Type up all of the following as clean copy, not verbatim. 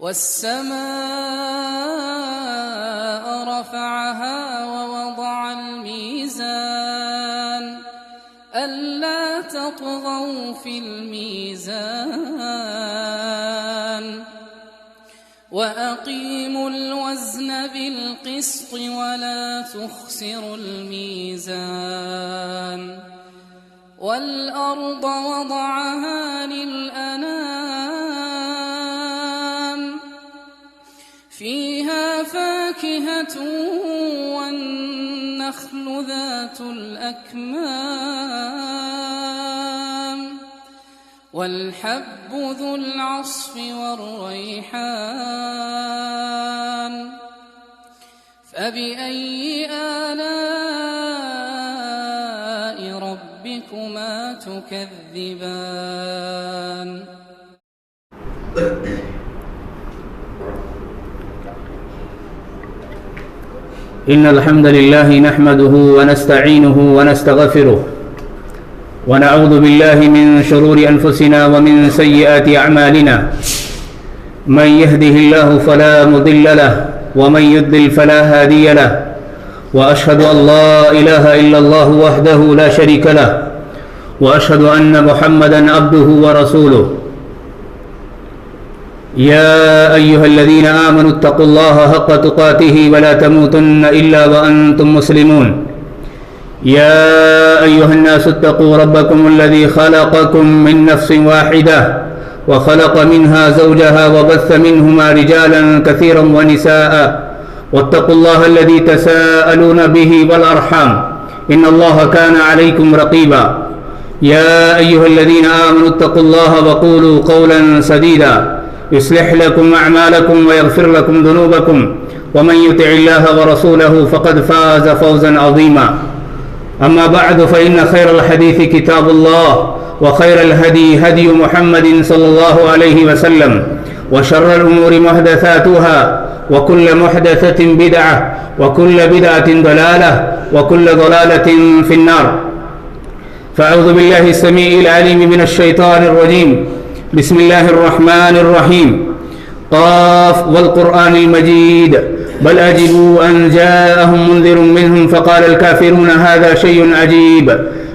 والسماء رفعها ووضع الميزان ألا تطغوا في الميزان وأقيموا الوزن بالقسط ولا تخسروا الميزان والأرض وضعها للأنام فيها فاكهة والنخل ذات الأكمام والحب ذو العصف والريحان فبأي آلاء ربكما تكذبان إن الحمد لله نحمده ونستعينه ونستغفره ونعوذ بالله من شرور أنفسنا ومن سيئات أعمالنا من يهده الله فلا مضل له ومن يضلل فلا هادي له وأشهد أن لا إله إلا الله وحده لا شريك له وأشهد أن محمدا عبده ورسوله يا أيها الذين آمنوا اتقوا الله حق تقاته ولا تموتن إلا وأنتم مسلمون يا أيها الناس اتقوا ربكم الذي خلقكم من نفس واحدة وخلق منها زوجها وبث منهما رجالا كثيرا ونساء واتقوا الله الذي تساءلون به والأرحام إن الله كان عليكم رقيبا يا أيها الذين آمنوا اتقوا الله وقولوا قولا سديدا يصلح لكم أعمالكم ويغفر لكم ذنوبكم ومن يطع الله ورسوله فقد فاز فوزا عظيما أما بعد فإن خير الحديث كتاب الله وخير الهدي هدي محمد صلى الله عليه وسلم وشر الأمور محدثاتها وكل محدثة بدعة وكل بدعة ضلالة وكل ضلالة في النار فأعوذ بالله السميع العليم من الشيطان الرجيم بسم الله الرحمن الرحيم قاف والقرآن المجيد بل أجبوا أن جاءهم منذر منهم فقال الكافرون هذا شيء عجيب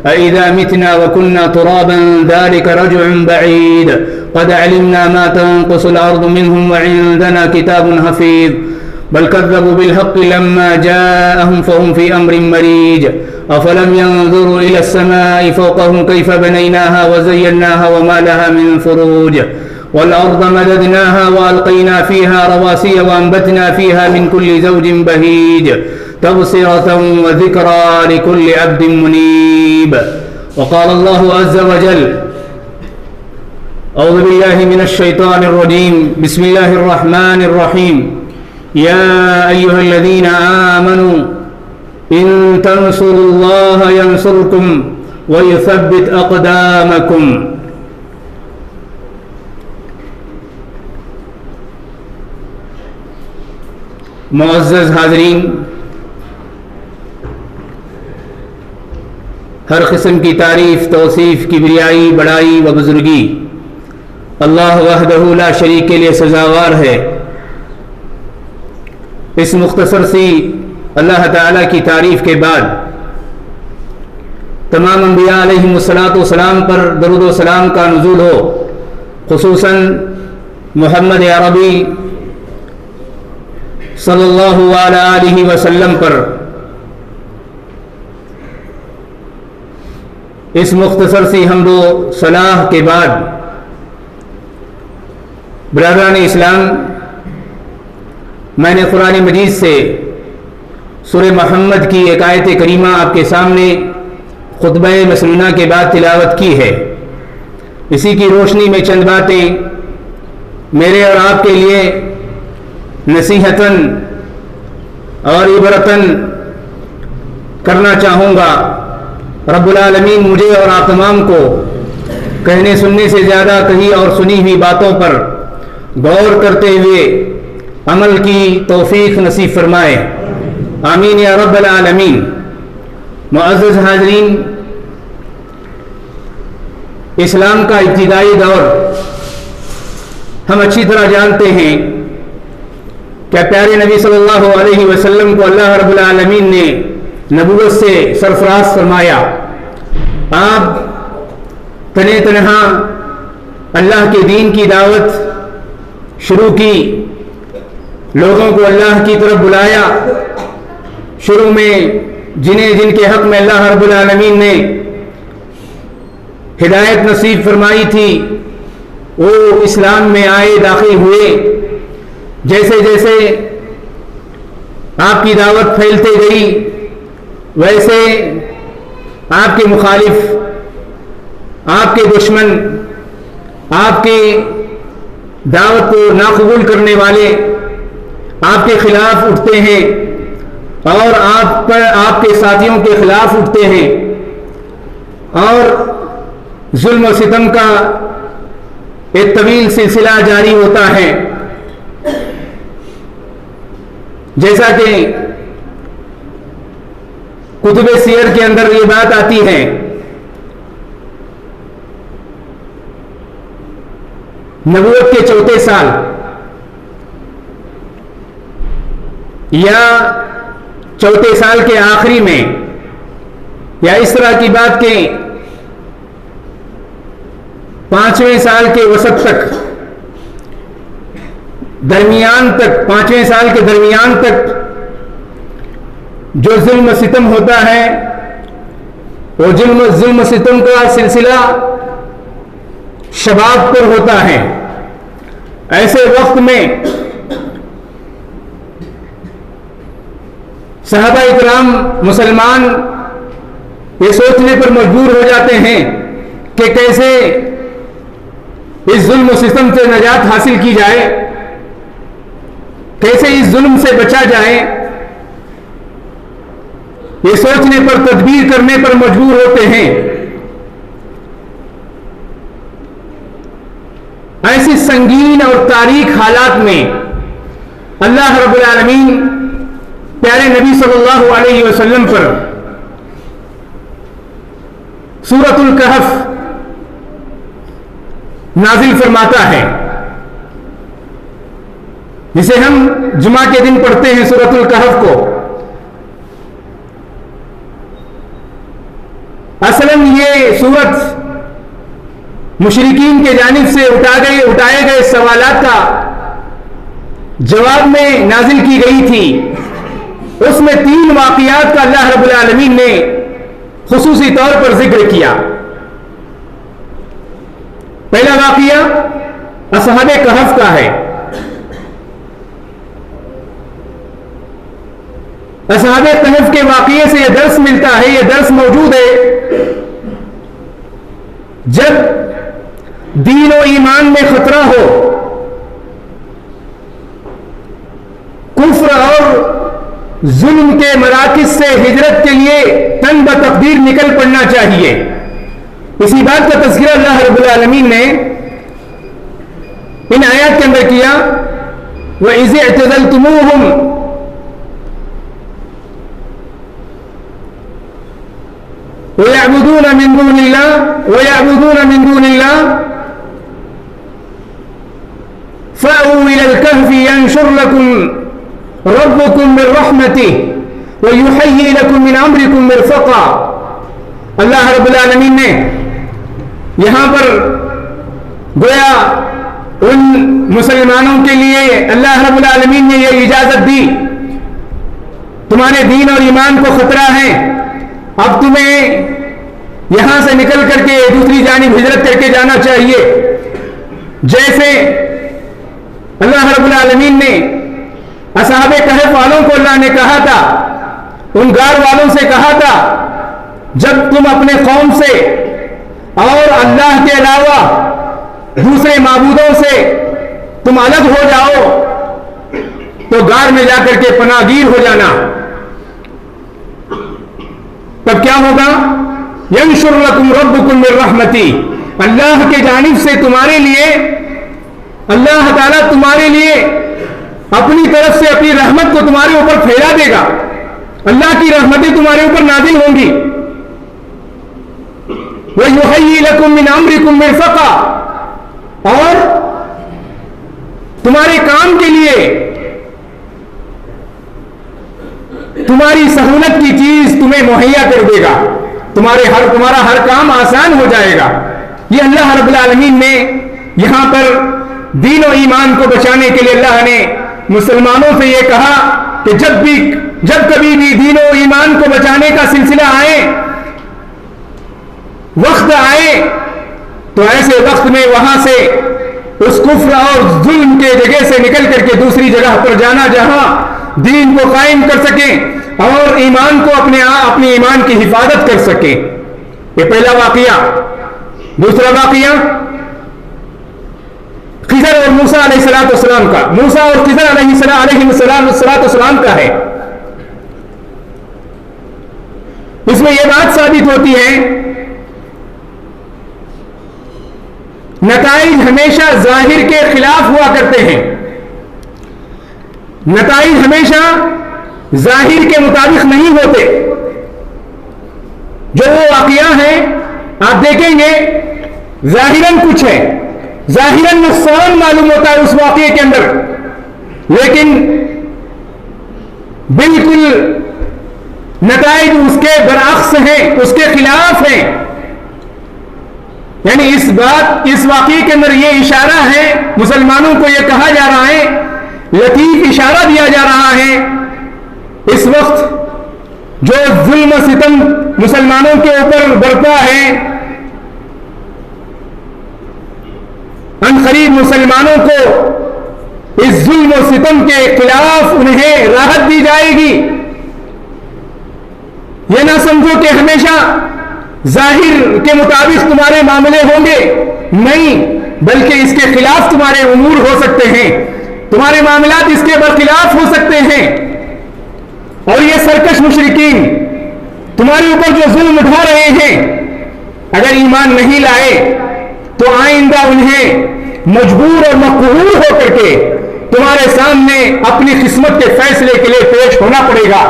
أإذا متنا وكنا ترابا ذلك رجع بعيد قد علمنا ما تنقص الأرض منهم وعندنا كتاب حفيظ بل كذبوا بالحق لما جاءهم فهم في أمر مريج أفلم ينظروا إلى السماء فوقهم كيف بنيناها وزيناها وما لها من فروج والأرض مددناها وألقينا فيها رواسي وأنبتنا فيها من كل زوج بهيج تبصرة وذكرى لكل عبد منيب وقال الله عز وجل أعوذ بالله من الشيطان الرجيم بسم الله الرحمن الرحيم يا أيها الذين آمنوا إن تنصروا الله ينصركم ويثبت أقدامكم معزز حاضرین، ہر قسم کی تعریف، توصیف، کبریائی، بڑائی و بزرگی اللہ وحدہ لا شریک کے لیے سزاوار ہے۔ اس مختصر سی اللہ تعالیٰ کی تعریف کے بعد تمام انبیاء علیہم السلام پر درود و سلام کا نزول ہو، خصوصاً محمد عربی صلی اللہ علیہ وسلم پر۔ اس مختصر سی حمد و صلاح کے بعد برادران اسلام، میں نے قرآن مجید سے سورہ محمد کی ایک آیت کریمہ آپ کے سامنے خطبہ مسنونہ کے بعد تلاوت کی ہے۔ اسی کی روشنی میں چند باتیں میرے اور آپ کے لیے نصیحتاً اور عبرتاً کرنا چاہوں گا۔ رب العالمین مجھے اور آپ تمام کو کہنے سننے سے زیادہ کہی اور سنی ہوئی باتوں پر غور کرتے ہوئے عمل کی توفیق نصیب فرمائے، آمین یا رب العالمین۔ معزز حاضرین، اسلام کا ابتدائی دور ہم اچھی طرح جانتے ہیں کہ پیارے نبی صلی اللہ علیہ وسلم کو اللہ رب العالمین نے نبوت سے سرفراز فرمایا. آپ تنہا اللہ کے دین کی دعوت شروع کی, لوگوں کو اللہ کی طرف بلایا. شروع میں جن کے حق میں اللہ رب العالمین نے ہدایت نصیب فرمائی تھی وہ اسلام میں آئے, داخل ہوئے. جیسے جیسے آپ کی دعوت پھیلتے گئی ویسے آپ کے مخالف, آپ کے دشمن, آپ کی دعوت کو ناقبول کرنے والے آپ کے خلاف اٹھتے ہیں اور آپ کے ساتھیوں کے خلاف اٹھتے ہیں اور ظلم و ستم کا ایک طویل سلسلہ جاری ہوتا ہے. جیسا کہ کتب سیر کے اندر یہ بات آتی ہے نبوت کے چوتھے سال یا چوتھے سال کے آخری میں یا اس طرح کی بات کہ 5ویں سال کے وسط تک, درمیان تک, 5ویں سال کے درمیان تک جو ظلم و ستم ہوتا ہے وہ ظلم و ستم کا سلسلہ شباب پر ہوتا ہے. ایسے وقت میں صحابہ اکرام مسلمان یہ سوچنے پر مجبور ہو جاتے ہیں کہ کیسے اس ظلم و ستم سے نجات حاصل کی جائے, کیسے اس ظلم سے بچا جائے. یہ سوچنے پر, تدبیر کرنے پر مجبور ہوتے ہیں. ایسی سنگین اور تاریک حالات میں اللہ رب العالمین پیارے نبی صلی اللہ علیہ وسلم پر سورۃ الکہف نازل فرماتا ہے, جسے ہم جمعہ کے دن پڑھتے ہیں سورۃ الکہف کو. اصلاً یہ سورت مشرکین کے جانب سے اٹھائے گئے سوالات کا جواب میں نازل کی گئی تھی. اس میں 3 واقعات کا اللہ رب العالمین نے خصوصی طور پر ذکر کیا. پہلا واقعہ اصحاب کہف کا ہے. اصحاب کہف کے واقعے سے یہ درس ملتا ہے, یہ درس موجود ہے. جب دین و ایمان میں خطرہ ہو, کفر اور ظلم کے مراکز سے ہجرت کے لیے تن بتقدیر نکل پڑنا چاہیے. اسی بات کا تذکرہ اللہ رب العالمین نے ان آیات کے اندر کیا. وَإِذِ اعْتَزَلْتُمُوهُمْ وَيَعْبُدُونَ مِن دُونِ اللَّهِ فَأْوُوا إِلَى الْكَهْفِ يَنشُرْ لَكُمْ رَبُّكُمْ مِنْ رَحْمَتِهِ وَيُحَيِّئْ لَكُمْ مِنْ أَمْرِكُمْ مِرْفَقًا. اللہ رب العالمین نے یہاں پر گویا ان مسلمانوں کے لیے اللہ رب العالمین نے یہ اجازت دی, تمہارے دین اور ایمان کو خطرہ ہے, اب تمہیں یہاں سے نکل کر کے دوسری جانب ہجرت کر کے جانا چاہیے. جیسے اللہ رب العالمین نے اصحاب کہف والوں کو اللہ نے کہا تھا, ان غار والوں سے کہا تھا, جب تم اپنے قوم سے اور اللہ کے علاوہ دوسرے معبودوں سے تم الگ ہو جاؤ تو غار میں جا کر کے پناہ گیر ہو جانا. تب کیا ہوگا؟ ینشر لکم ربکم من رحمتی, اللہ کے جانب سے تمہارے لیے اللہ تعالیٰ تمہارے لیے اپنی طرف سے اپنی رحمت کو تمہارے اوپر پھیلا دے گا. اللہ کی رحمتیں تمہارے اوپر نازل ہوں گی. وَيُحَيِّئْ لَكُم مِّنْ أَمْرِكُم مِّرْفَقًا, اور تمہارے کام کے لیے تمہاری سہولت کی چیز تمہیں مہیا کر دے گا، تمہارا ہر کام آسان ہو جائے گا۔ یہ اللہ رب العالمین نے یہاں پر دین و ایمان کو بچانے کے لیے اللہ نے مسلمانوں سے یہ کہا کہ جب کبھی بھی دین و ایمان کو بچانے کا سلسلہ آئے، وقت آئے، تو ایسے وقت میں وہاں سے اس کفر اور ظلم کے جگہ سے نکل کر کے دوسری جگہ پر جانا جہاں دین کو قائم کر سکیں اور ایمان کو اپنے ایمان کی حفاظت کر سکیں۔ یہ پہلا واقعہ۔ دوسرا واقعہ خضر اور موسیٰ علیہ السلام کا، موسیٰ اور خضر علیہ السلام کا ہے۔ اس میں یہ بات ثابت ہوتی ہے نتائج ہمیشہ ظاہر کے خلاف ہوا کرتے ہیں، نتائج ہمیشہ ظاہر کے مطابق نہیں ہوتے۔ جو وہ واقعہ ہے آپ دیکھیں گے ظاہراً کچھ ہے، ظاہراً نقصان معلوم ہوتا ہے اس واقعے کے اندر، لیکن بالکل نتائج اس کے برعکس ہیں، اس کے خلاف ہیں۔ یعنی اس واقعے کے اندر یہ اشارہ ہے، مسلمانوں کو یہ کہا جا رہا ہے، لطیف اشارہ دیا جا رہا ہے، اس وقت جو ظلم و ستم مسلمانوں کے اوپر برپا ہے، عنقریب مسلمانوں کو اس ظلم و ستم کے خلاف انہیں راحت دی جائے گی۔ یہ نہ سمجھو کہ ہمیشہ ظاہر کے مطابق تمہارے معاملے ہوں گے، نہیں، بلکہ اس کے خلاف تمہارے امور ہو سکتے ہیں، تمہارے معاملات اس کے برخلاف ہو سکتے ہیں۔ اور یہ سرکش مشرکین تمہارے اوپر جو ظلم اٹھا رہے ہیں، اگر ایمان نہیں لائے تو آئندہ انہیں مجبور اور مقہور ہو کر کے تمہارے سامنے اپنی قسمت کے فیصلے کے لیے پیش ہونا پڑے گا،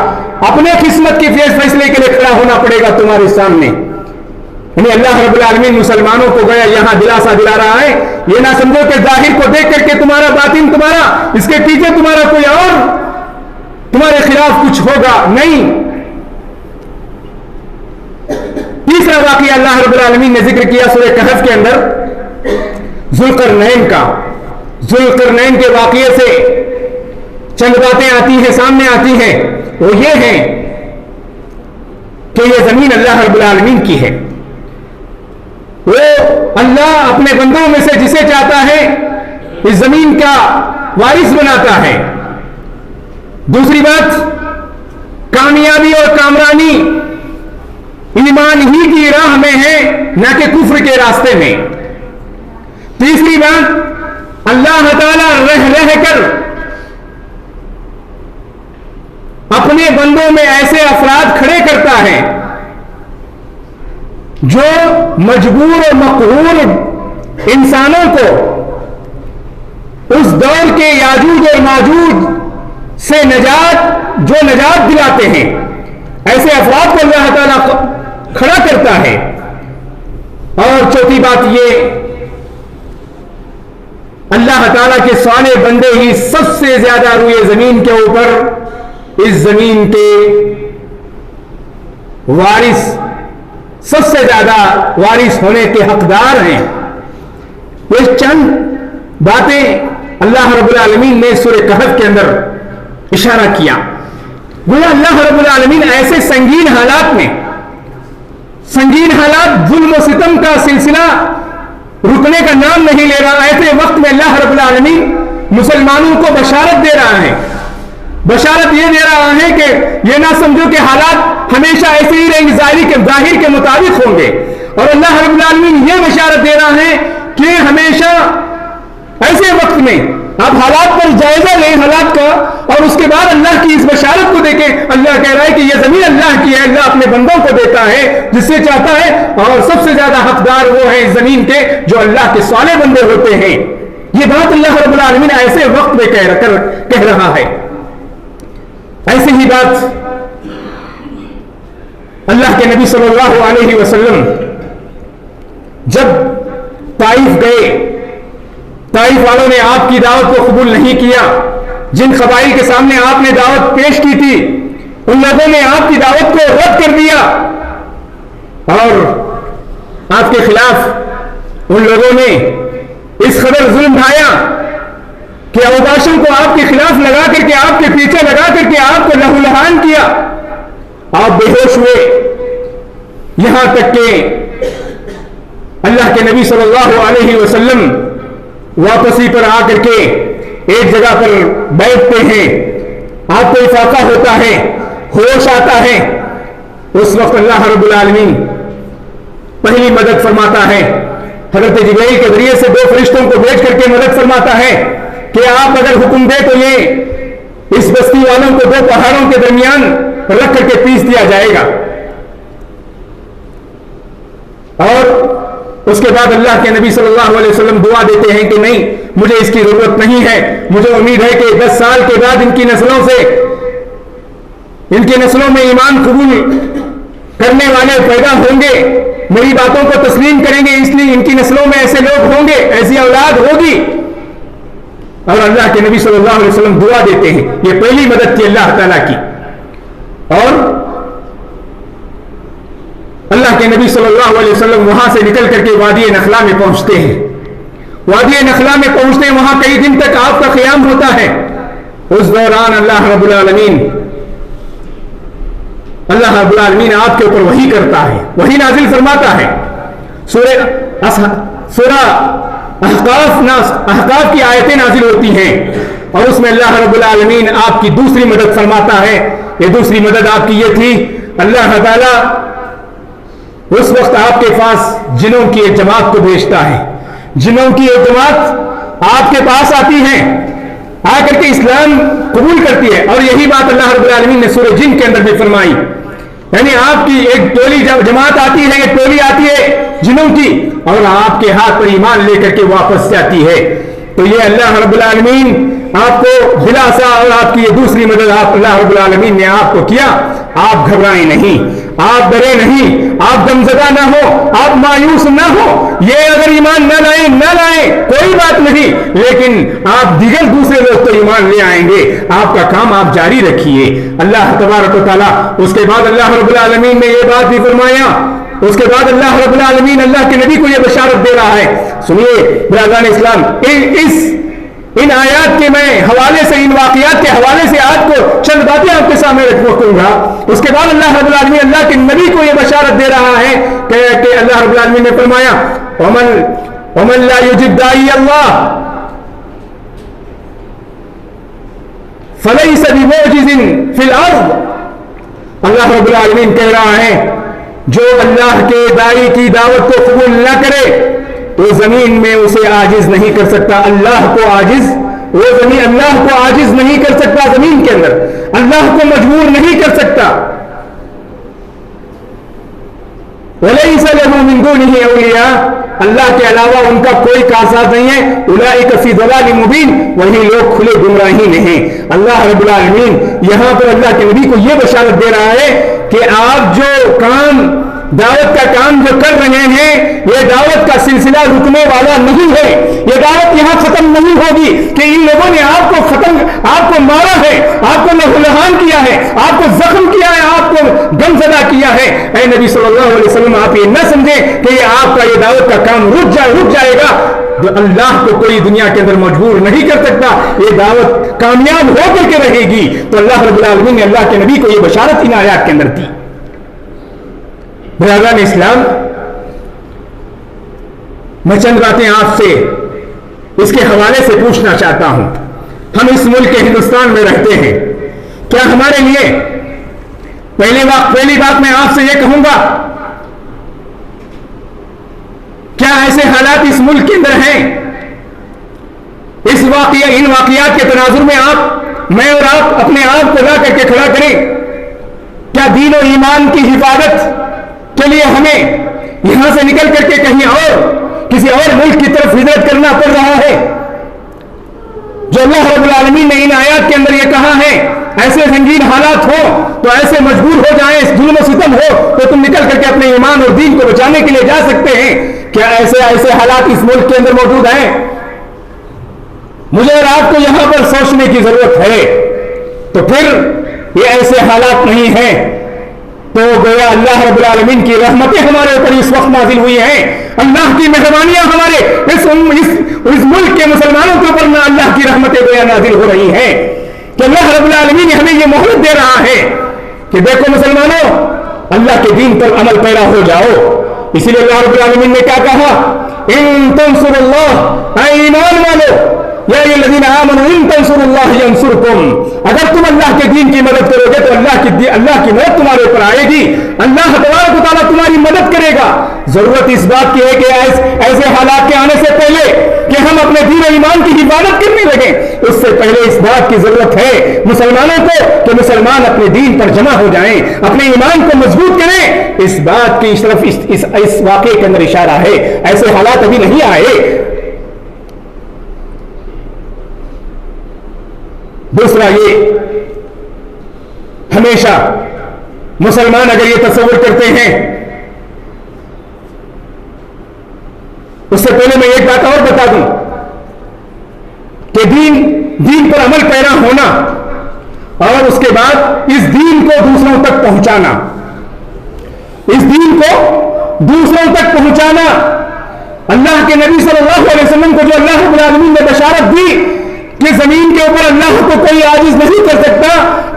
اپنے قسمت کے فیصلے کے لیے کھڑا ہونا پڑے گا تمہارے سامنے۔ یعنی اللہ رب العالمین مسلمانوں کو گیا یہاں دلاسا دلا رہا ہے، یہ نہ سمجھو کہ ظاہر کو دیکھ کر کے تمہارا باطن تمہارا، اس کے پیچھے تمہارا کوئی اور تمہارے خلاف کچھ ہوگا، نہیں۔ تیسرا واقعہ اللہ رب العالمین نے ذکر کیا سورہ کہف کے اندر ذوالقرنین کا۔ ذوالقرنین کے واقعے سے چند باتیں آتی ہیں، سامنے آتی ہیں، وہ یہ ہیں کہ یہ زمین اللہ رب العالمین کی ہے، وہ اللہ اپنے بندوں میں سے جسے چاہتا ہے اس زمین کا وارث بناتا ہے۔ دوسری بات، کامیابی اور کامرانی ایمان ہی کی راہ میں ہے، نہ کہ کفر کے راستے میں۔ تیسری بات، اللہ تعالیٰ رہ کر اپنے بندوں میں ایسے افراد کھڑے کرتا ہے جو مجبور و مقہور انسانوں کو اس دور کے یاجوج اور ماجوج سے نجات دلاتے ہیں، ایسے افراد کو اللہ تعالیٰ کھڑا کرتا ہے۔ اور چوتھی بات یہ، اللہ تعالیٰ کے صالح بندے ہی سب سے زیادہ روئے زمین کے اوپر اس زمین کے وارث، سب سے زیادہ وارث ہونے کے حقدار ہیں۔ یہ چند باتیں اللہ رب العالمین نے سورہ کہف کے اندر اشارہ کیا۔ وہ اللہ رب العالمین ایسے سنگین حالات میں، سنگین حالات، ظلم و ستم کا سلسلہ رکنے کا نام نہیں لے رہا، ایسے وقت میں اللہ رب العالمین مسلمانوں کو بشارت دے رہا ہے۔ بشارت یہ دے رہا ہے کہ یہ نہ سمجھو کہ حالات ہمیشہ ایسے ہی رہیں گے، ظاہر کے مطابق ہوں گے، اور اللہ رب العالمین یہ بشارت دے رہا ہے کہ ہمیشہ ایسے وقت میں آپ حالات پر جائزہ لیں حالات کا، اور اس کے بعد اللہ کی اس بشارت کو دیکھیں۔ اللہ کہہ رہا ہے کہ یہ زمین اللہ کی ہے، اللہ اپنے بندوں کو دیتا ہے جس سے چاہتا ہے، اور سب سے زیادہ حقدار وہ ہیں اس زمین کے جو اللہ کے صالح بندے ہوتے ہیں۔ یہ بات اللہ رب العالمین ایسے وقت میں کہہ رہا ہے۔ ایسی ہی بات اللہ کے نبی صلی اللہ علیہ وسلم جب طائف گئے طائف والوں نے آپ کی دعوت کو قبول نہیں کیا، جن قبائل کے سامنے آپ نے دعوت پیش کی تھی ان لوگوں نے آپ کی دعوت کو رد کر دیا، اور آپ کے خلاف ان لوگوں نے اس قدر ظلم ڈھایا کہ اوباشن کو آپ کے خلاف لگا کر کے، آپ کے پیچھے لگا کر کے آپ کو لہو لہان کیا، آپ بے ہوش ہوئے، یہاں تک کہ اللہ کے نبی صلی اللہ علیہ وسلم واپسی پر آ کر کے ایک جگہ پر بیٹھتے ہیں، آپ کو افاقہ ہوتا ہے، ہوش آتا ہے، اس وقت اللہ رب العالمین پہلی مدد فرماتا ہے، حضرت جبرائیل کے ذریعے سے 2 فرشتوں کو بھیج کر کے مدد فرماتا ہے کہ آپ اگر حکم دے تو یہ اس بستی والوں کو 2 پہاڑوں کے درمیان رکھ کر کے پیس دیا جائے گا، اور اس کے بعد اللہ کے نبی صلی اللہ علیہ وسلم دعا دیتے ہیں کہ نہیں، مجھے اس کی ضرورت نہیں ہے، مجھے امید ہے کہ 10 سال کے بعد ان کی نسلوں میں ایمان قبول کرنے والے پیدا ہوں گے، میری باتوں کو تسلیم کریں گے، اس لیے ان کی نسلوں میں ایسے لوگ ہوں گے، ایسی اولاد ہوگی، اور اللہ کے نبی صلی اللہ علیہ وسلم دعا دیتے ہیں۔ یہ پہلی مدد تھی اللہ تعالیٰ کی، اور اللہ کے نبی صلی اللہ علیہ وسلم وہاں سے نکل کر کے وادی نخلا میں پہنچتے ہیں، وادی نخلا میں پہنچتے ہیں، وہاں کئی دن تک آپ کا قیام ہوتا ہے، اس دوران اللہ رب العالمین آپ کے اوپر وحی کرتا ہے، وحی نازل فرماتا ہے، سورہ احقاف کی آیتیں نازل ہوتی ہیں، اور اس میں اللہ رب العالمین آپ کی دوسری مدد فرماتا ہے۔ یہ دوسری مدد آپ کی یہ تھی، اللہ تعالیٰ اس وقت آپ کے پاس جنوں کی ایک جماعت کو بھیجتا ہے، جنوں کی ایک جماعت آپ کے پاس آتی ہے، آ کر کے اسلام قبول کرتی ہے، اور یہی بات اللہ رب العالمین نے سورہ جن کے اندر بھی فرمائی، یعنی آپ کی ایک ٹولی جماعت آتی ہے، ایک ٹولی آتی ہے جنوں کی، اور آپ کے ہاتھ پر ایمان لے کر کے واپس جاتی ہے۔ تو یہ اللہ رب العالمین آپ کو دلاسا اور آپ کی یہ دوسری مدد آپ اللہ رب العالمین نے آپ کو کیا۔ آپ گھبرائیں نہیں، آپ ڈرے نہیں، آپ غمزدہ نہ ہو، آپ مایوس نہ ہو، یہ اگر ایمان نہ لائیں کوئی بات نہیں، لیکن آپ دیگر دوسرے لوگ تو ایمان لے آئیں گے، آپ کا کام آپ جاری رکھیے۔ اللہ تبارک و تعالیٰ اس کے بعد اللہ رب العالمین نے یہ بات بھی فرمایا، اس کے بعد اللہ رب العالمین اللہ کے نبی کو یہ بشارت دے رہا ہے۔ سنیے برادران اسلام، ان آیات کے میں حوالے سے، ان واقعات کے حوالے سے آج کو چند باتیں آپ کے سامنے رکھوں گا۔ اس کے بعد اللہ رب العالمین اللہ کے نبی کو یہ بشارت دے رہا ہے کہ اللہ رب العالمین نے فرمایا وَمَن لَا يُجِبْ دَاعِيَ اللَّهِ فَلَيْسَ بِمُعْجِزٍ فِي الْأَرْضِ۔ اللہ رب العالمین کہہ رہا ہے جو اللہ کے داعی کی دعوت کو قبول نہ کرے وہ زمین میں اسے عاجز نہیں کر سکتا، اللہ کو عاجز نہیں کر سکتا، زمین کے اندر اللہ کو مجبور نہیں کر سکتا۔ وَلَيْسَ لَهُ مِن دُونِهِ أَوْلِيَاءُ، اللہ کے علاوہ ان کا کوئی کارساز نہیں ہے۔ أُولَئِكَ فِي ضَلَالٍ مُبِينٍ، وہی لوگ کھلے گمراہی میں ہیں۔ اللہ رب العالمین یہاں پر اللہ کے نبی کو یہ بشارت دے رہا ہے کہ آپ جو دعوت کا کام جو کر رہے ہیں، یہ دعوت کا سلسلہ رکنے والا نہیں ہے، یہ دعوت یہاں ختم نہیں ہوگی کہ ان لوگوں نے آپ کو مارا ہے، آپ کو لہولہان کیا ہے، آپ کو زخم کیا ہے، آپ کو غمزدہ کیا ہے۔ اے نبی صلی اللہ علیہ وسلم، آپ یہ نہ سمجھیں کہ آپ کا یہ دعوت کا کام رک جائے گا۔ اللہ کو کوئی دنیا کے اندر مجبور نہیں کر سکتا، یہ دعوت کامیاب ہو کر کے رہے گی۔ تو اللہ رب العالمین نے اللہ کے نبی کو یہ بشارت ان آیات کے اندر دی۔ برادران اسلام، میں چند باتیں آپ سے اس کے حوالے سے پوچھنا چاہتا ہوں۔ ہم اس ملک کے ہندوستان میں رہتے ہیں، کیا ہمارے لیے پہلی بات میں آپ سے یہ کہوں گا، کیا ایسے حالات اس ملک کے اندر ہیں؟ ان واقعات کے تناظر میں میں اور آپ اپنے آپ کو لا کر کے کھڑا کریں۔ کیا دین و ایمان کی حفاظت کے لیے ہمیں یہاں سے نکل کر کے کہیں اور کسی اور ملک کی طرف ہجرت کرنا پڑ رہا ہے؟ جو اللہ رب العالمین نے ان آیات کے اندر یہ کہا ہے، ایسے سنگین حالات ہو تو ایسے مجبور ہو جائیں، ظلم و ستم ہو تو تم نکل کر کے اپنے ایمان اور دین کو بچانے کے لیے جا سکتے ہیں۔ کیا ایسے حالات اس ملک کے اندر موجود ہیں؟ مجھے اور آپ کو یہاں پر سوچنے کی ضرورت ہے. تو پھر یہ ایسے حالات نہیں ہیں تو گویا اللہ رب العالمین کی رحمتیں ہمارے اوپر اس وقت نازل ہوئی ہیں, اللہ کی مہربانیاں ہمارے اس ملک کے مسلمانوں کے اوپر اللہ کی رحمتیں گویا نازل ہو رہی ہیں کہ اللہ رب العالمین ہمیں یہ مہلت دے رہا ہے کہ دیکھو مسلمانوں, اللہ کے دین پر عمل پیرا ہو جاؤ. اسی لیے اللہ رب العالمین نے کیا کہا, ان تنصروا اللہ, اے ایمان والو, یا ایھا الذین آمنوا ان تنصروا اللہ ینصرکم, اگر تم اللہ کے دین کی مدد کرو گے تو اللہ کی مدد تمہارے اوپر آئے گی, اللہ تبارک و تعالیٰ تمہاری مدد کرے گا. ضرورت اس بات کی ہے کہ ایسے حالات کے آنے سے پہلے کہ ہم اپنے دین و ایمان کی حفاظت کرنے لگیں, اس سے پہلے اس بات کی ضرورت ہے مسلمانوں کو کہ مسلمان اپنے دین پر جمع ہو جائیں, اپنے ایمان کو مضبوط کریں. اس بات کی طرف اس واقعے کے اندر اشارہ ہے. ایسے حالات ابھی نہیں آئے. دوسرا یہ, ہمیشہ مسلمان اگر یہ تصور کرتے ہیں, اس سے پہلے میں ایک بات اور بتا دوں کہ دین پر عمل پیرا ہونا اور اس کے بعد اس دین کو دوسروں تک پہنچانا, اس دین کو دوسروں تک پہنچانا, اللہ کے نبی صلی اللہ علیہ وسلم کو جو اللہ رب العالمین نے بشارت دی کہ زمین کے اوپر اللہ کو کوئی عاجز نہیں کر سکتا,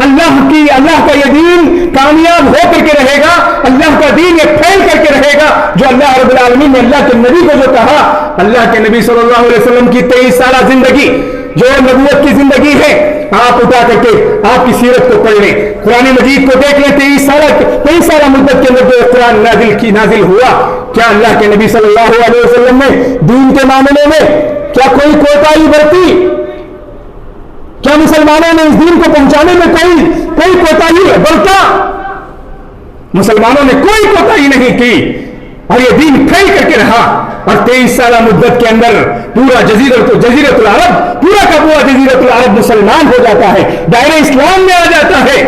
اللہ کا یہ دین کامیاب ہو کر کے رہے گا, اللہ کا دین یہ پھیل کر کے رہے گا. جو اللہ رب العالمین نے اللہ کے نبی کو جو کہا, اللہ کے نبی صلی اللہ علیہ وسلم کی 23 سالہ زندگی جو نبوت کی زندگی ہے, آپ اٹھا کر کے آپ کی سیرت کو پڑھ لیں, قرآن مجید کو دیکھ لیں. 23 سالہ مدت کے اندر جو قرآن نازل ہوا, کیا اللہ کے نبی صلی اللہ علیہ وسلم نے دین کے معاملے میں کیا کوئی کوتاہی برتی؟ کیا مسلمانوں نے اس دین کو پہنچانے میں کوئی کوتاہی برتا؟ مسلمانوں نے کوئی کوتاہی نہیں کی اور یہ دین پھیل کر کے رہا. اور 23 سالہ مدت کے اندر پورا جزیرت العرب, پورا کا پورا جزیرت العرب مسلمان ہو جاتا ہے, دائرہ اسلام میں آ جاتا ہے.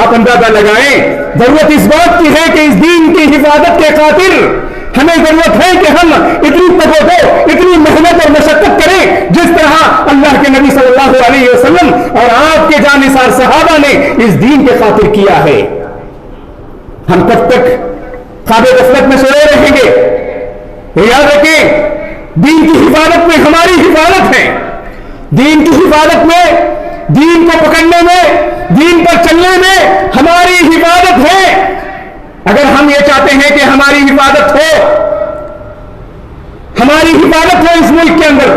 آپ اندازہ لگائیں, ضرورت اس بات کی ہے کہ اس دین کی حفاظت کے خاطر ہمیں ضرورت ہے کہ ہم اتنی تباہ اتنی محنت اور مشقت کریں جس طرح اللہ کے نبی صلی اللہ علیہ وسلم اور آپ کے جانثار صحابہ نے اس دین کے خاطر کیا ہے. ہم کب تک خواب غفلت میں سوئے رہیں گے؟ یاد رکھیں, دین کی حفاظت میں ہماری حفاظت ہے. دین کی حفاظت میں, دین کو پکڑنے میں, دین پر چلنے میں ہماری حفاظت ہے. اگر ہم یہ چاہتے ہیں کہ ہماری حفاظت ہو اس ملک کے اندر,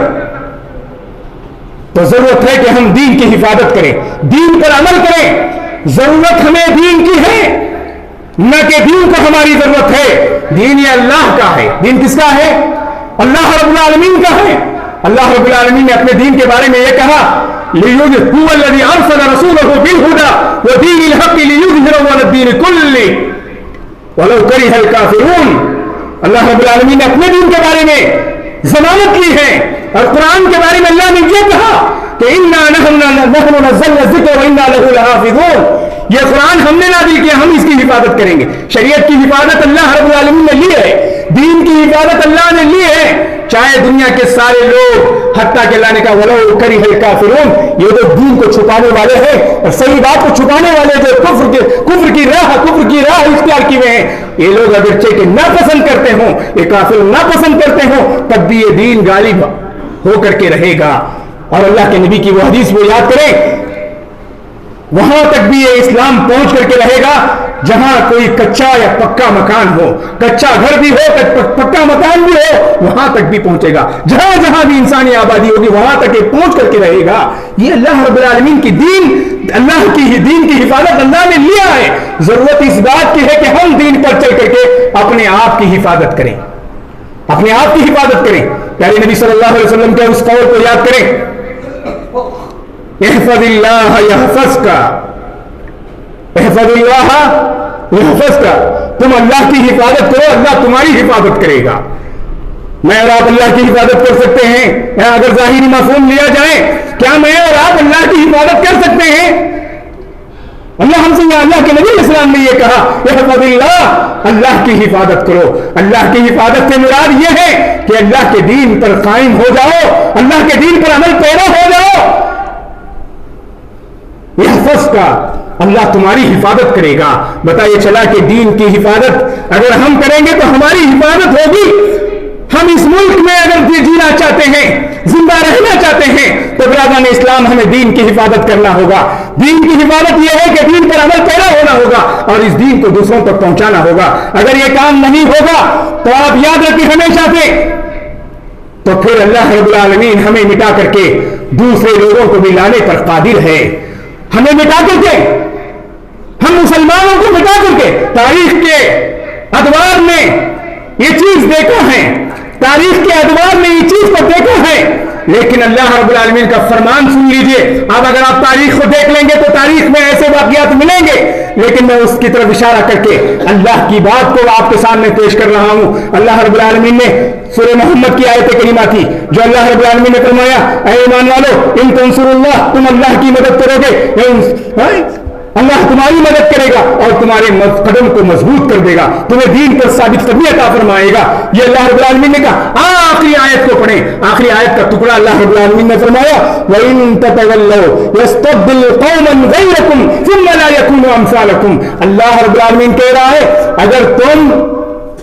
تو ضرورت ہے کہ ہم دین کی حفاظت کریں, دین پر عمل کریں. ضرورت ہمیں دین کی ہے, نہ کہ دین کو ہماری ضرورت ہے. دین یہ اللہ کا ہے. دین کس کا ہے؟ اللہ رب العالمین کا ہے. اللہ رب العالمین نے اپنے دین کے بارے میں یہ کہا, هُوَ الَّذِي أَرْسَلَ رَسُولَهُ بِالْهُدَى وَدِينِ الْحَقِّ لِيُظْهِرَهُ عَلَى الدِّينِ كُلِّهِ وَلَوْ كَرِهَ الْكَافِرُونَ. اللہ رب العالمین نے اپنے دین کے بارے میں ضمانت لی ہے, اور قرآن کے بارے میں اللہ نے یہ کہا کہ إِنَّا نَحْنُ نَزَّلْنَا الذِّكْرَ وَإِنَّا لَهُ لَحَافِظُونَ. یہ قرآن ہم نے نازل کیا, ہم اس کی حفاظت کریں گے. شریعت کی حفاظت اللہ رب العالمین نے لی ہے, دین کی حفاظت اللہ نے لی ہے, چاہے دنیا کے سارے لوگ, حتیٰ کہ اللہ نے کہا وَلَوْ كَرِهَ الْكَافِرُونَ. یہ تو دین کو چھپانے والے ہیں اور صحیح بات کو چھپانے والے جو کفر کی راہ اختیار کی ہوئے ہیں, یہ لوگ اگرچہ کہ ناپسند کرتے ہوں, یہ کافر ناپسند کرتے ہوں, تب بھی یہ دین غالب ہو کر کے رہے گا. اور اللہ کے نبی کی وہ حدیث وہ یاد کریں, وہاں تک بھی یہ اسلام پہنچ کر کے رہے گا جہاں کوئی کچا یا پکا مکان ہو, کچا گھر بھی ہو, پکا مکان بھی ہو, وہاں تک بھی پہنچے گا. جہاں جہاں بھی انسانی آبادی ہوگی وہاں تک یہ پہنچ کر کے رہے گا. یہ اللہ رب العالمین کی دین, اللہ کی دین کی حفاظت اللہ نے لیا ہے. ضرورت اس بات کی ہے کہ ہم دین پر چل کر کے اپنے آپ کی حفاظت کریں, اپنے آپ کی حفاظت کریں. پیارے نبی صلی اللہ علیہ وسلم کے اس قول کو یاد کریں, احفظ اللہ یحفظک, احفظ اللہ یحفظک. تم اللہ کی حفاظت کرو, اللہ تمہاری حفاظت کرے گا. میں اور آپ اللہ کی حفاظت کر سکتے ہیں؟ اگر ظاہری مفہوم لیا جائے, کیا میں اور آپ اللہ کی حفاظت کر سکتے ہیں؟ اللہ ہم سے یا اللہ کے نبی علیہ السلام نے یہ کہا احفظ اللہ، اللہ کی حفاظت کرو۔ اللہ کی حفاظت سے مراد یہ ہے کہ اللہ کے دین پر قائم ہو جاؤ، اللہ کے دین پر عمل پیرا ہو جاؤ۔ یحفظ کا اللہ تمہاری حفاظت کرے گا۔ بتائیے چلا کہ دین کی حفاظت اگر ہم کریں گے تو ہماری حفاظت ہوگی۔ ہم اس ملک میں اگر جینا چاہتے ہیں، زندہ رہنا چاہتے ہیں، تو برادران اسلام ہمیں دین کی حفاظت کرنا ہوگا۔ دین کی حفاظت یہ ہے کہ دین پر عمل پیرا ہونا ہوگا اور اس دین کو دوسروں تک پہنچانا ہوگا۔ اگر یہ کام نہیں ہوگا تو آپ یاد رکھیں ہمیشہ سے، تو پھر اللہ رب العالمین ہمیں مٹا کر کے دوسرے لوگوں کو بھی لانے پر قادر ہے۔ ہمیں مٹا کر کے، ہم مسلمانوں کو مٹا کر کے، تاریخ کے ادوار میں یہ چیز دیکھا ہے، تاریخ کے ادوار میں یہ چیز کو دیکھا ہے، لیکن اللہ رب العالمین کا فرمان سن لیجئے۔ اب اگر آپ تاریخ کو دیکھ لیں گے تو تاریخ میں ایسے واقعات ملیں گے، لیکن میں اس کی طرف اشارہ کر کے اللہ کی بات کو آپ کے سامنے پیش کر رہا ہوں۔ اللہ رب العالمین نے سورہ محمد کی آیت کریمہ کی، جو اللہ رب العالمین نے فرمایا اے ایمان والو ان تنصروا اللہ، تم اللہ کی مدد کرو گے، اللہ تمہاری مدد کرے گا اور تمہارے قدم کو مضبوط کر دے گا، تمہیں دین پر ثابت قدمی عطا فرمائے گا۔ یہ اللہ رب العالمین نے کہا۔ آخری آیت کو پڑھیں، آخری آیت کا ٹکڑا اللہ رب العالمین نے فرمایا وَإِن تَتَوَلَّوْا يَسْتَبْدِلْ قَوْمًا غَيْرَكُمْ ثُمَّ لَا يَكُونُوا أَمْثَالَكُمْ۔ اللہ رب العالمین کہہ رہا ہے اگر تم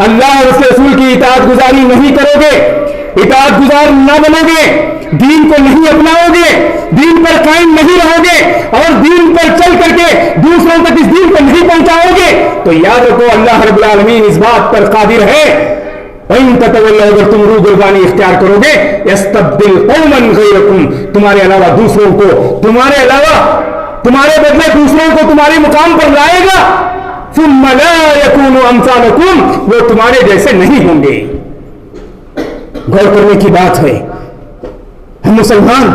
اللہ اور اس کے رسول کی اطاعت گزاری نہیں کرو گے، اطاعت گزار نہ بنو گے، دین کو نہیں اپناؤ گے، دین پر قائم نہیں رہو گے اور دین پر چل کر کے دوسروں تک اس دین کو نہیں پہنچاؤ گے، تو یاد رکھو اللہ رب العالمین اس بات پر قادر ہے وَإِن تَتَوَلَّوْا، اگر تم روگردانی اختیار کرو گے يَسْتَبْدِلْ قَوْمًا غَيْرَكُمْ، تمہارے علاوہ دوسروں کو، تمہارے علاوہ تمہارے بدلے دوسروں کو تمہارے مقام پر لائے گا، ثُمَّ لَا يَكُونُوا أَمْثَالَكُمْ، وہ تمہارے جیسے نہیں ہوں گے۔ غور کرنے کی بات ہے، ہم مسلمان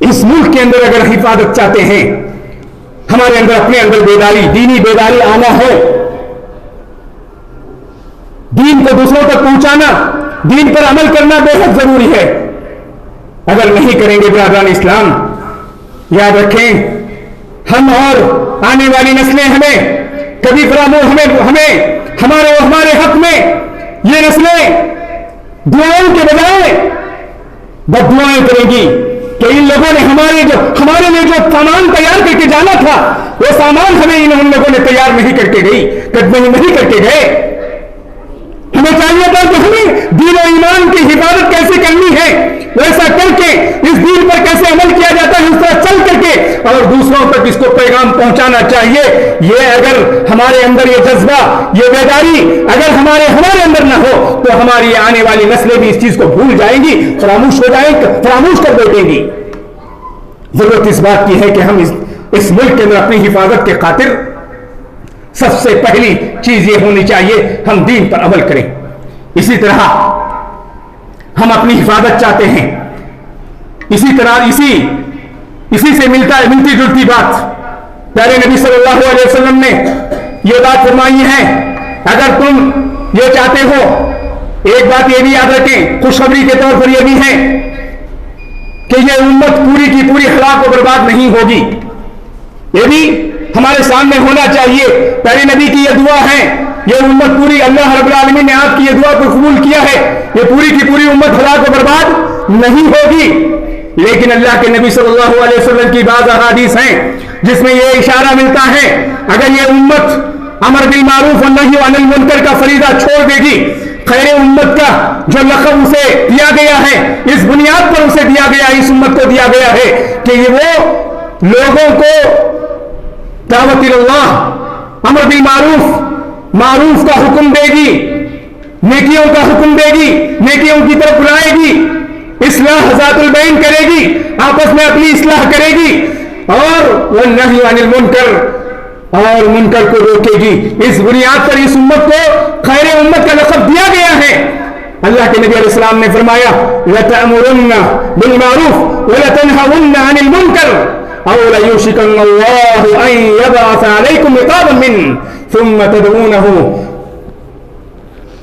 اس ملک کے اندر اگر حفاظت چاہتے ہیں، ہمارے اندر اپنے اندر بیداری، دینی بیداری آنا ہے، دین کو دوسروں تک پہنچانا، دین پر عمل کرنا بے حد ضروری ہے۔ اگر نہیں کریں گے برادران اسلام، یاد رکھیں ہم اور آنے والی نسلیں ہمیں کبھی ہمارے حق میں یہ نسلیں دعاؤں کے بجائے بد دعائیں کریں گی کہ ان لوگوں نے ہمارے لیے جو سامان تیار کر کے جانا تھا، وہ سامان ہمیں ان لوگوں نے تیار نہیں کر کے گئے۔ ہمیں چاہیے تھا کہ ہمیں دین و ایمان کی حفاظت کیسے کرنی ہے، ویسا کر کے اس دین پر کیسے عمل کیا جاتا ہے اس طرح چل کر کے اور دوسروں تک اس کو پیغام پہنچانا چاہیے۔ یہ اگر ہمارے اندر یہ جذبہ، یہ بیداری اگر ہمارے اندر نہ ہو تو ہماری آنے والی نسلیں بھی اس چیز کو بھول جائیں گی، فراموش کر بیٹھیں گی۔ ضرورت اس بات کی ہے کہ ہم اس ملک کے اندر اپنی حفاظت کے خاطر سب سے پہلی چیز یہ ہونی چاہیے ہم دین پر عمل کریں۔ اسی طرح ہم اپنی حفاظت چاہتے ہیں، اسی طرح اسی سے ملتی جلتی بات پیارے نبی صلی اللہ علیہ وسلم نے یہ بات فرمائی ہے۔ اگر تم یہ چاہتے ہو، ایک بات یہ بھی یاد رکھیں، خوشخبری کے طور پر یہ بھی ہے کہ یہ امت پوری کی پوری ہلاک و برباد نہیں ہوگی، یہ بھی ہمارے سامنے ہونا چاہیے۔ پیارے نبی کی یہ دعا ہے، یہ امت پوری، اللہ رب العالمین نے آپ کی یہ دعا کو قبول کیا ہے، یہ پوری کی پوری امت ہلاک و برباد نہیں ہوگی، لیکن اللہ کے نبی صلی اللہ علیہ وسلم کی بعض احادیث ہیں جس میں یہ اشارہ ملتا ہے اگر یہ امت امر بالمعروف والنہی عن المنکر کا فریضہ چھوڑ دے گی، خیر امت کا جو لقب اسے دیا گیا ہے، اس بنیاد پر اسے دیا گیا ہے، اس امت کو دیا گیا ہے کہ یہ وہ لوگوں کو دعوت اللہ، امر بالمعروف، معروف کا حکم دے گی، نیکیوں کا حکم دے گی، نیکیوں کی طرف بلائے گی، اصلاح ذات البین کرے گی، آپس میں اپنی اصلاح کرے گی، اور والنہی عن المنکر، اور منکر کو روکے گی۔ اس بنیاد پر اس امت کو خیر امت کا لقب دیا گیا ہے۔ اللہ کے نبی علیہ السلام نے فرمایا لَتَأْمُرُنَّ بِالْمَعْرُوفِ وَلَتَنْهَوُنَّ عَنِ الْمُنكَرِ أَوْ لَيُوشِكَنَّ اللَّهُ أَن يَبْعَثَ عَلَيْكُمْ عِقَابًا مِّنْهُ ثُمَّ تَدْعُونَهُ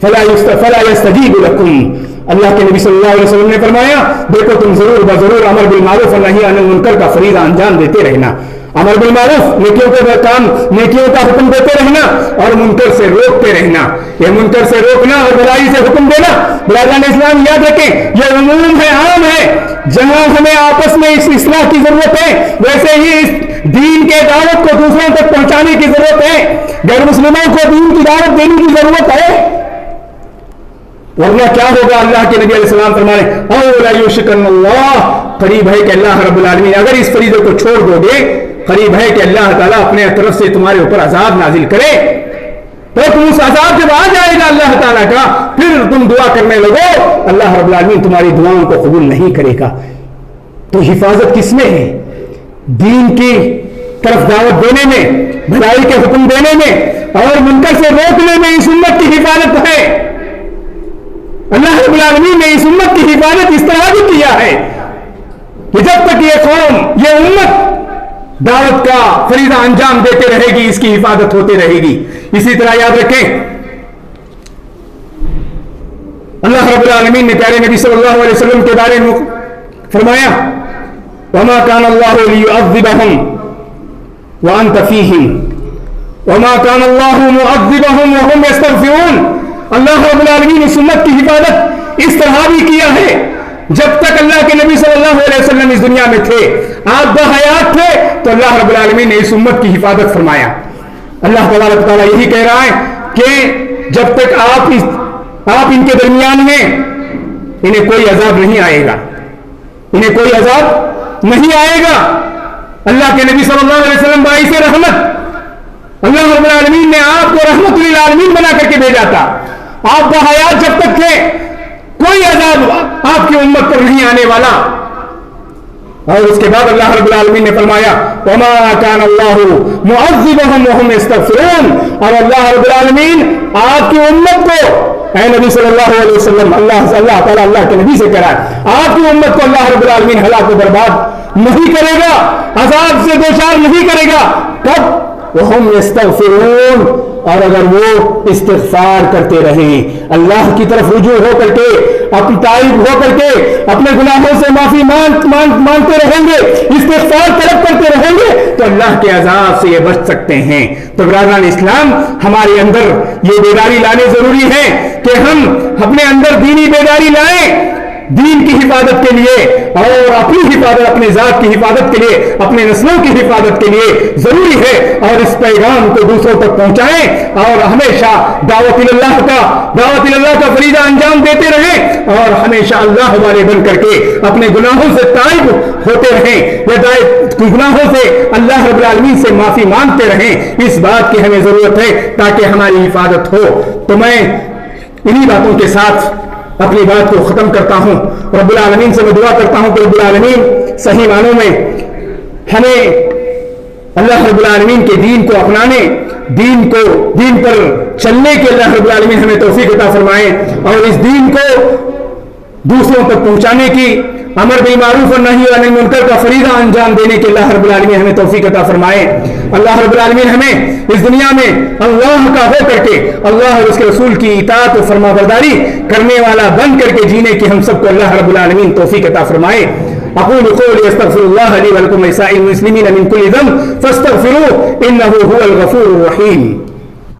فَلَا يَسْتَجِيبُ لَكُمْ۔ اللہ کے نبی صلی اللہ علیہ وسلم نے فرمایا دیکھو تم ضرور امر بالمعروف اور نہی عن المنکر کا فریضہ انجام دیتے رہنا، امر بالمعروف نیکیوں کا حکم دیتے رہنا اور منکر سے روکتے رہنا. یہ منکر سے روکنا اور بھلائی سے حکم دینا برادران اسلام یاد رکھیں یہ عموم ہے, عام ہے. جہاں ہمیں آپس میں اس اصلاح کی ضرورت ہے ویسے ہی اس دین کے دعوت کو دوسروں تک پہنچانے کی ضرورت ہے. غیر مسلموں کو دین کی دعوت دینے کی ضرورت ہے, ورنہ کیا ہوگا. اللہ کے نبی علیہ السلام فرمانے اولا یوشکن اللہ, قریب ہے کہ اللہ رب العالمین اگر اس فریضے کو چھوڑ دو گے قریب ہے کہ اللہ تعالیٰ اپنے طرف سے تمہارے اوپر عذاب نازل کرے. تو تم اس عذاب جب آ جائے گا اللہ تعالیٰ کا پھر تم دعا کرنے لگو, اللہ رب العالمین تمہاری دعاؤں کو قبول نہیں کرے گا. تو حفاظت کس میں ہے؟ دین کی طرف دعوت دینے میں, بھلائی کے حکم دینے میں اور منکر سے روکنے میں اس امت کی حفاظت ہے. اللہ رب العالمین نے اس امت کی حفاظت اس طرح بھی کیا ہے کہ جب تک یہ قوم, یہ امت دعوت کا فریضہ انجام دیتے رہے گی اس کی حفاظت ہوتی رہے گی. اسی طرح یاد رکھیں اللہ رب العالمین نے پیارے نبی صلی اللہ علیہ وسلم کے بارے میں فرمایا وما كان الله ليعذبهم وانت فيهم وما كان الله معذبهم وهم يستغفرون. اللہ رب العالمین اس امت کی حفاظت اس طرح بھی کیا ہے جب تک اللہ کے نبی صلی اللہ علیہ وسلم اس دنیا میں تھے, آپ بحیات تھے, تو اللہ رب العالمین نے اس امت کی حفاظت فرمایا. اللہ تبارک تعالیٰ یہی کہہ رہا ہے کہ جب تک آپ ان کے درمیان ہیں انہیں کوئی عذاب نہیں آئے گا, انہیں کوئی عذاب نہیں آئے گا. اللہ کے نبی صلی اللہ علیہ وسلم باعث رحمت, اللہ رب العالمین نے آپ کو رحمت للعالمین بنا کر کے بھیجا تھا. آپ بحیات جب تک تھے کوئی عذاب آپ کی امت پر نہیں آنے والا. اور اس کے بعد اللہ رب العالمین نے فرمایا وما كان الله معذبهم وهم يستغفرون, اور اللہ رب العالمین آپ کی امت کو, اے نبی صلی اللہ علیہ وسلم, اللہ تعالیٰ اللہ کے نبی سے کہہ رہا ہے آپ کی امت کو اللہ رب العالمین ہلاک و برباد نہیں کرے گا, عذاب سے دوچار نہیں کرے گا. کب؟ وهم يستغفرون, اور اگر وہ استغفار کرتے رہیں, اللہ کی طرف رجوع ہو کر کے, اپنی تائب ہو کر کے اپنے گناہوں سے معافی مانگتے رہیں گے, استغفار طلب کرتے رہیں گے, تو اللہ کے عذاب سے یہ بچ سکتے ہیں. تو برادران اسلام ہمارے اندر یہ بیداری لانے ضروری ہے کہ ہم اپنے اندر دینی بیداری لائیں دین کی حفاظت کے لیے اور اپنی حفاظت, اپنے ذات کی حفاظت کے لیے, اپنے نسلوں کی حفاظت کے لیے ضروری ہے. اور اس پیغام کو دوسروں تک پہنچائیں اور ہمیشہ دعوت اللہ کا فریضہ انجام دیتے رہیں اور ہمیشہ اللہ والے بن کر کے اپنے گناہوں سے تائب ہوتے رہیں, گناہوں سے اللہ رب العالمین سے معافی مانگتے رہیں. اس بات کی ہمیں ضرورت ہے تاکہ ہماری حفاظت ہو. تو میں انہی باتوں کے ساتھ اپنی بات کو ختم کرتا ہوں. رب العالمین سے میں دعا کرتا ہوں کہ رب العالمین صحیح معنوں میں ہمیں اللہ رب العالمین کے دین کو اپنانے, دین پر چلنے کے اللہ رب العالمین ہمیں توفیق عطا فرمائے اور اس دین کو دوسروں تک پہنچانے کی, امر بالمعروف اور نہی عن المنکر کا فریضہ انجام دینے کے اللہ رب العالمین ہمیں توفیق عطا فرمائے. اللہ رب العالمین ہمیں اس دنیا میں اللہ کا ہو کر کے اللہ اور اس کے رسول کی اطاعت و فرما برداری کرنے والا بن کر کے جینے کی ہم سب کو اللہ رب العالمین توفیق عطا فرمائے. اقول قولي استغفر الله لي ولكم ولسائر المسلمين من كل ذنب فاستغفروه انه هو الغفور الرحيم.